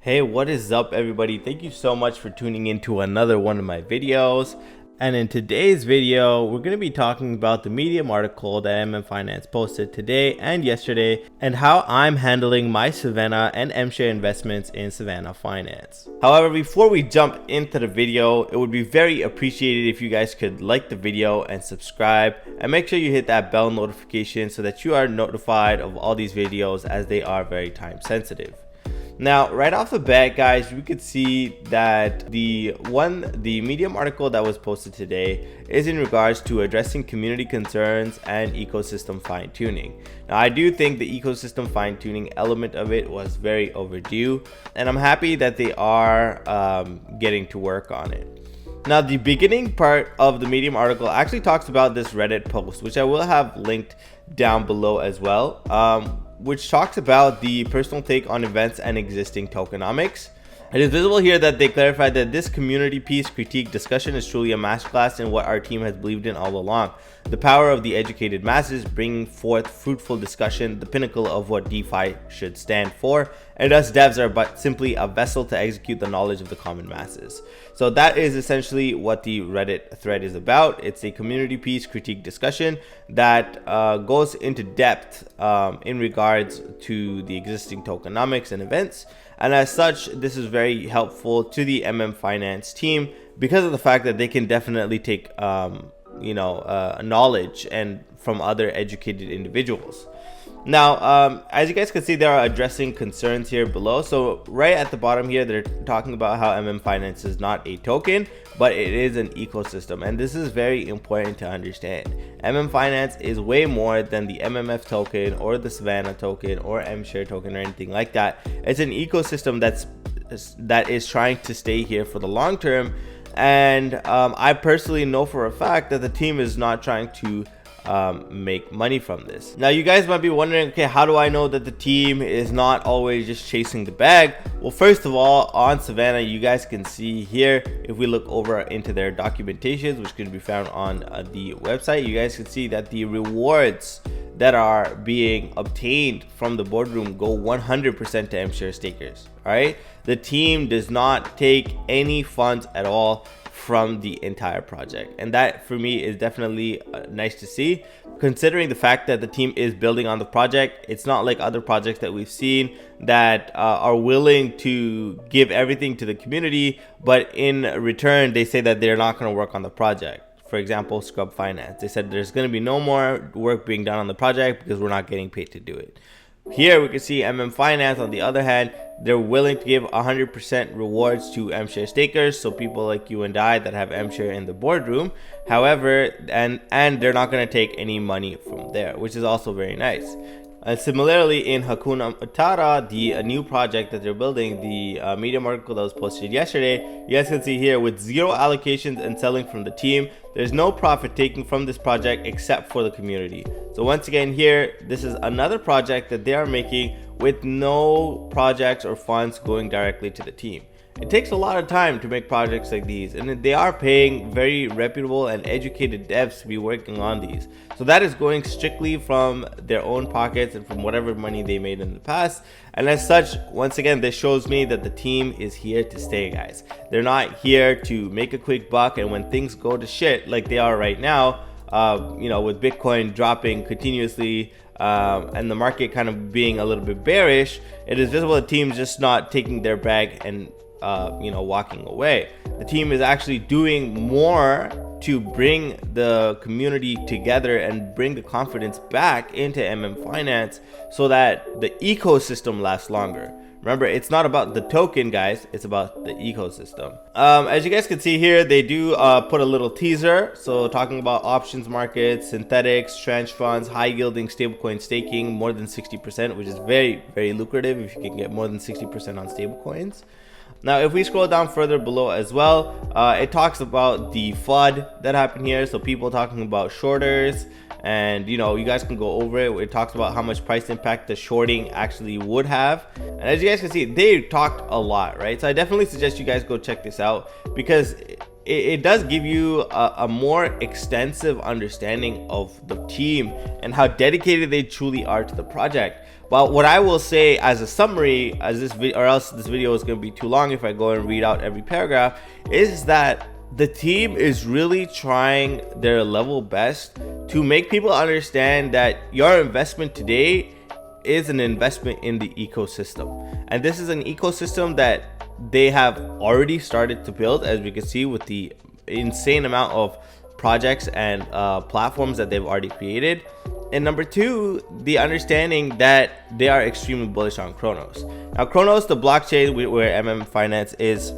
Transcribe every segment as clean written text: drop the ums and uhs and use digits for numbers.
Hey, what is up everybody? Thank you so much for tuning into another one of my videos. And in today's video, we're going to be talking about the Medium article that MM Finance posted today and yesterday and how I'm handling my Savannah and Mshare investments in Savannah Finance. However, before we jump into the video, it would be very appreciated if you guys could like the video and subscribe, and make sure you hit that bell notification so that you are notified of all these videos, as they are very time sensitive. Now, right off the bat, guys, we could see that the Medium article that was posted today is in regards to addressing community concerns and ecosystem fine-tuning. Now, I do think the ecosystem fine-tuning element of it was very overdue, and I'm happy that they are getting to work on it. Now, the beginning part of the Medium article actually talks about this Reddit post, which I will have linked down below as well, which talks about the personal take on events and existing tokenomics. It is visible here that they clarified that this community piece critique discussion is truly a masterclass in what our team has believed in all along: the power of the educated masses, bringing forth fruitful discussion, the pinnacle of what DeFi should stand for, and us devs are but simply a vessel to execute the knowledge of the common masses. So that is essentially what the Reddit thread is about. It's a community piece critique discussion that goes into depth in regards to the existing tokenomics and events. And as such, this is very helpful to the MM Finance team because of the fact that they can definitely take knowledge and from other educated individuals. Now, as you guys can see, they are addressing concerns here below. So right at the bottom here, they're talking about how MM Finance is not a token, but it is an ecosystem. And this is very important to understand. MM Finance is way more than the MMF token or the Savannah token or Mshare token or anything like that. It's an ecosystem that is trying to stay here for the long term. And I personally know for a fact that the team is not trying to make money from this. Now, you guys might be wondering, okay, how do I know that the team is not always just chasing the bag? Well, first of all, on Savannah, you guys can see here, if we look over into their documentations, which can be found on the website, you guys can see that the rewards that are being obtained from the boardroom go 100% to Mshare stakers. All right, the team does not take any funds at all from the entire project, and that for me is definitely nice to see, considering the fact that the team is building on the project. It's not like other projects that we've seen that are willing to give everything to the community, but in return they say that they're not going to work on the project. For example, Scrub Finance, they said there's going to be no more work being done on the project because we're not getting paid to do it. Here we can see MM Finance, on the other hand, they're willing to give 100% rewards to Mshare stakers, so people like you and I that have Mshare in the boardroom. However, and they're not going to take any money from there, which is also very nice. And similarly, in Hakuna Matata, the new project that they're building, the Medium article that was posted yesterday, you guys can see here, with zero allocations and selling from the team, there's no profit taking from this project except for the community. So once again here, this is another project that they are making with no projects or funds going directly to the team. It takes a lot of time to make projects like these, and they are paying very reputable and educated devs to be working on these. So that is going strictly from their own pockets and from whatever money they made in the past. And as such, once again, this shows me that the team is here to stay, guys. They're not here to make a quick buck, and when things go to shit like they are right now, with Bitcoin dropping continuously, and the market kind of being a little bit bearish, it is visible the team's just not taking their bag and walking away. The team is actually doing more to bring the community together and bring the confidence back into MM Finance so that the ecosystem lasts longer. Remember, it's not about the token, guys, it's about the ecosystem. As you guys can see here, they do put a little teaser, so talking about options markets, synthetics, tranche funds, high yielding stablecoin staking, more than 60%, which is very, very lucrative if you can get more than 60% on stablecoins. Now, if we scroll down further below as well, it talks about the FUD that happened here. So people talking about shorters, and you guys can go over it. It talks about how much price impact the shorting actually would have. And as you guys can see, they talked a lot, right? So I definitely suggest you guys go check this out, because it does give you a more extensive understanding of the team and how dedicated they truly are to the project. But what I will say as a summary, as this video, or else this video is going to be too long if I go and read out every paragraph, is that the team is really trying their level best to make people understand that your investment today is an investment in the ecosystem. And this is an ecosystem that they have already started to build, as we can see with the insane amount of projects and platforms that they've already created. And number two, the understanding that they are extremely bullish on Chronos. Now, Chronos, the blockchain where Finance is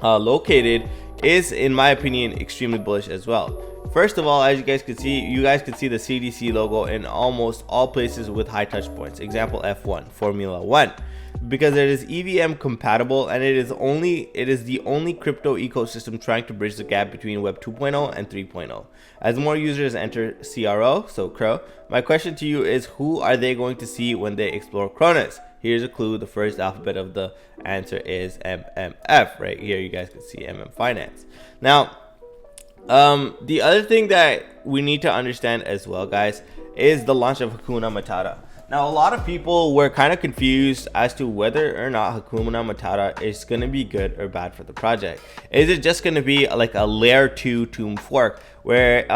located, is, in my opinion, extremely bullish as well. First of all, as you guys can see the CDC logo in almost all places with high touch points. Example F1, Formula 1. Because it is EVM compatible, and it is the only crypto ecosystem trying to bridge the gap between Web 2.0 and 3.0. As more users enter CRO, so CRO, my question to you is, who are they going to see when they explore Chronos? Here's a clue. The first alphabet of the answer is MMF. Right here, you guys can see Finance. Now, the other thing that we need to understand as well, guys, is the launch of Hakuna Matata. Now, a lot of people were kind of confused as to whether or not Hakuna Matata is going to be good or bad for the project. Is it just going to be like a layer 2 tomb fork where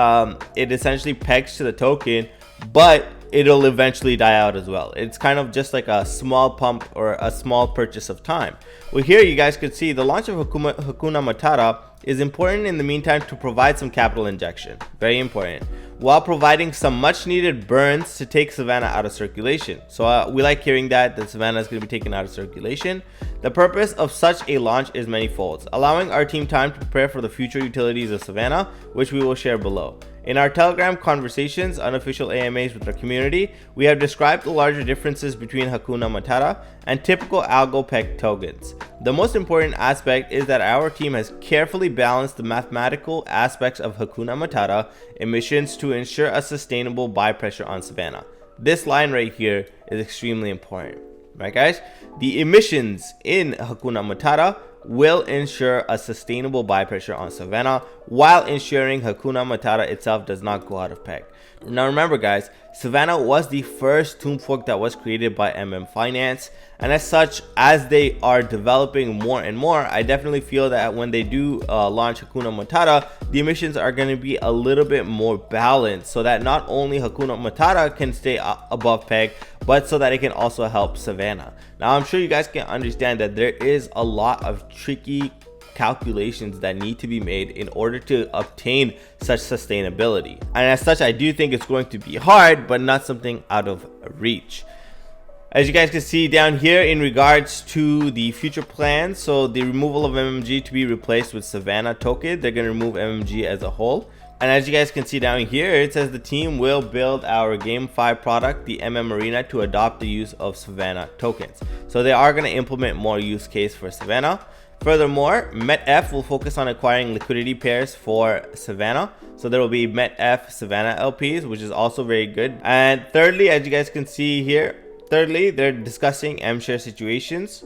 it essentially pegs to the token, but it'll eventually die out as well? It's kind of just like a small pump or a small purchase of time. Well, here you guys could see the launch of Hakuna Matata is important in the meantime to provide some capital injection. Very important. While providing some much needed burns to take Savannah out of circulation. So we like hearing that Savannah is going to be taken out of circulation. The purpose of such a launch is manifold, allowing our team time to prepare for the future utilities of Savannah, which we will share below. In our Telegram conversations, unofficial AMAs with our community, we have described the larger differences between Hakuna Matata and typical algo peg tokens. The most important aspect is that our team has carefully balanced the mathematical aspects of Hakuna Matata emissions to ensure a sustainable buy pressure on Savannah. This line right here is extremely important, right guys? The emissions in Hakuna Matata will ensure a sustainable buy pressure on Savannah while ensuring Hakuna Matata itself does not go out of peg. Now remember guys, Savannah was the first tomb fork that was created by Finance, and as such, as they are developing more and more, I definitely feel that when they do launch Hakuna Matata, the emissions are going to be a little bit more balanced so that not only Hakuna Matata can stay above peg, but so that it can also help Savannah. Now I'm sure you guys can understand that there is a lot of tricky calculations that need to be made in order to obtain such sustainability, and as such I do think it's going to be hard, but not something out of reach. As you guys can see down here in regards to the future plans, so the removal of MMG to be replaced with Savannah token, they're going to remove MMG as a whole. And as you guys can see down here, it says the team will build our GameFi product, the Arena, to adopt the use of Savannah tokens. So they are going to implement more use case for Savannah. Furthermore, METF will focus on acquiring liquidity pairs for Savannah. So there will be METF Savannah LPs, which is also very good. And thirdly, as you guys can see here, they're discussing Mshare situations.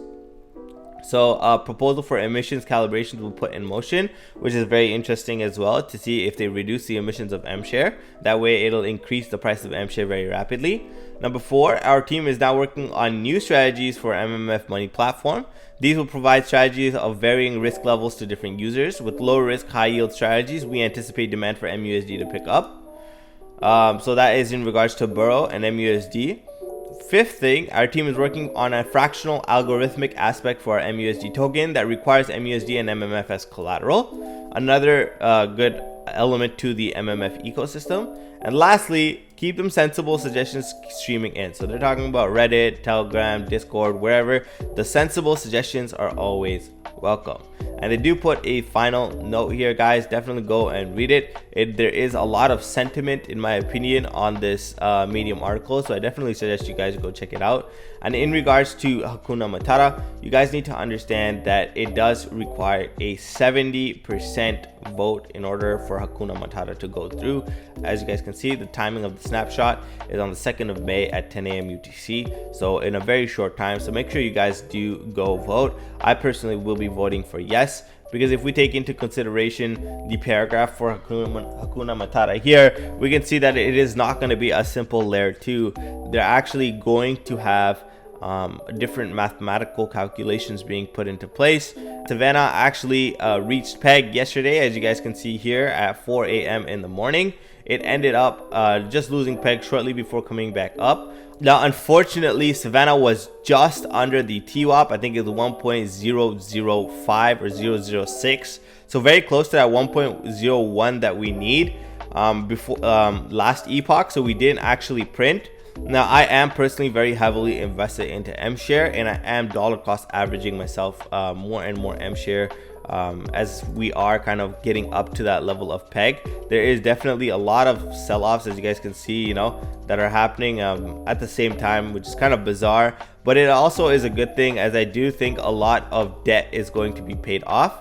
So a proposal for emissions calibrations will put in motion, which is very interesting as well, to see if they reduce the emissions of Mshare. That way it'll increase the price of Mshare very rapidly. Number 4, our team is now working on new strategies for MMF money platform. These will provide strategies of varying risk levels to different users. With low risk, high yield strategies, we anticipate demand for MUSD to pick up. So that is in regards to Burrow and MUSD. Fifth thing, our team is working on a fractional algorithmic aspect for our MUSD token that requires MUSD and MMF as collateral. Another good element to the MMF ecosystem. And lastly, keep them sensible suggestions streaming in. So they're talking about Reddit, Telegram, Discord, wherever. The sensible suggestions are always welcome. And they do put a final note here, guys. Definitely go and read it. There is a lot of sentiment, in my opinion, on this Medium article, so I definitely suggest you guys go check it out. And in regards to Hakuna Matata, you guys need to understand that it does require a 70% vote in order for Hakuna Matata to go through. As you guys can see, the timing of the snapshot is on the 2nd of May at 10 a.m. UTC, so in a very short time. So make sure you guys do go vote. I personally will be voting for yes, because if we take into consideration the paragraph for Hakuna Matata here, we can see that it is not going to be a simple layer 2. They're actually going to have different mathematical calculations being put into place. Savannah actually reached peg yesterday, as you guys can see here, at 4 a.m. in the morning. It ended up just losing peg shortly before coming back up. Now, unfortunately, Savannah was just under the TWAP. I think it was 1.005 or 006. So very close to that 1.01 that we need before last epoch. So we didn't actually print. Now, I am personally very heavily invested into Mshare, and I am dollar cost averaging myself more and more Mshare as we are kind of getting up to that level of peg. There is definitely a lot of sell-offs, as you guys can see, that are happening at the same time, which is kind of bizarre, but it also is a good thing, as I do think a lot of debt is going to be paid off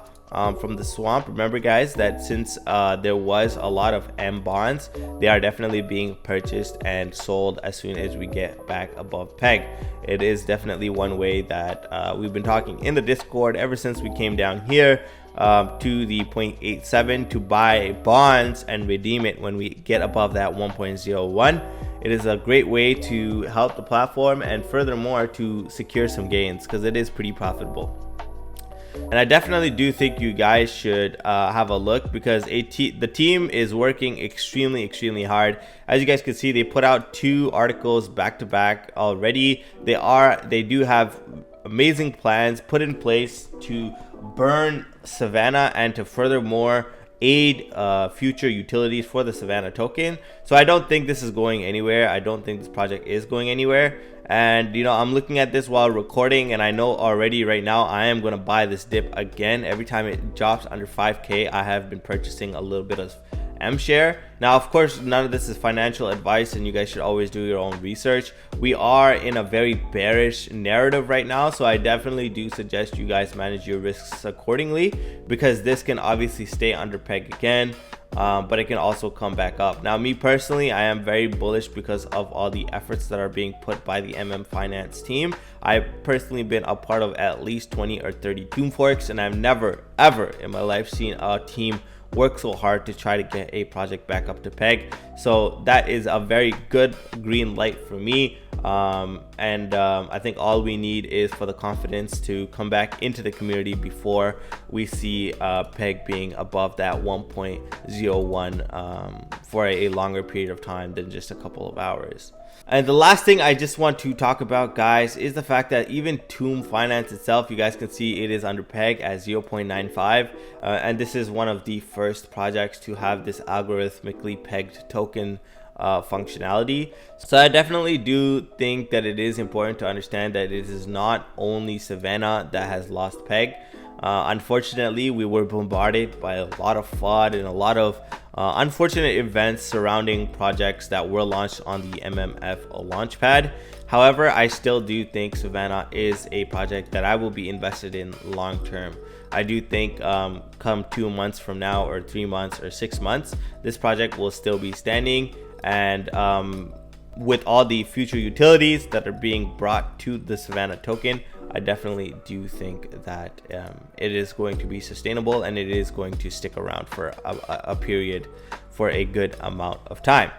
from the swamp. Remember, guys, that since there was a lot of M bonds, they are definitely being purchased and sold as soon as we get back above peg. It is definitely one way that we've been talking in the Discord ever since we came down here to the 0.87 to buy bonds and redeem it when we get above that 1.01. It is a great way to help the platform, and furthermore to secure some gains, because it is pretty profitable. And I definitely do think you guys should have a look, because the team is working extremely hard. As you guys can see, they put out 2 articles back to back already. They do have amazing plans put in place to burn Savannah and to furthermore aid future utilities for the Savannah token. So I don't think this is going anywhere. I don't think this project is going anywhere. And I'm looking at this while recording, and I know already right now I am going to buy this dip again. Every time it drops under 5k, I have been purchasing a little bit of Mshare. Now, of course, none of this is financial advice, and you guys should always do your own research. We are in a very bearish narrative right now, so I definitely do suggest you guys manage your risks accordingly, because this can obviously stay under peg again, but it can also come back up. Now, me personally, I am very bullish because of all the efforts that are being put by the Finance team. I've personally been a part of at least 20 or 30 Doom forks, and I've never ever in my life seen a team work so hard to try to get a project back up to peg. So that is a very good green light for me. I think all we need is for the confidence to come back into the community before we see peg being above that 1.01 for a longer period of time than just a couple of hours. And the last thing I just want to talk about, guys, is the fact that even Tomb Finance itself, you guys can see it is under peg at 0.95, and this is one of the first projects to have this algorithmically pegged token functionality. So I definitely do think that it is important to understand that it is not only Savannah that has lost peg. Unfortunately, we were bombarded by a lot of FUD and a lot of unfortunate events surrounding projects that were launched on the MMF launchpad. However, I still do think Savannah is a project that I will be invested in long term. I do think come 2 months from now, or 3 months, or 6 months, this project will still be standing. And with all the future utilities that are being brought to the Savannah token, I definitely do think that it is going to be sustainable, and it is going to stick around for a period for a good amount of time.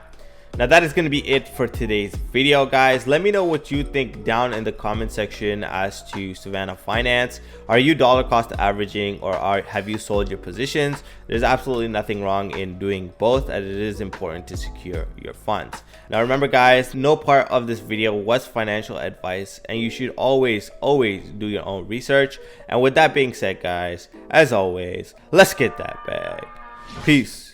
Now, that is going to be it for today's video, guys. Let me know what you think down in the comment section as to Savannah Finance. Are you dollar cost averaging, or have you sold your positions? There's absolutely nothing wrong in doing both, as it is important to secure your funds. Now, remember, guys, no part of this video was financial advice, and you should always do your own research. And with that being said, guys, as always, let's get that bag. Peace.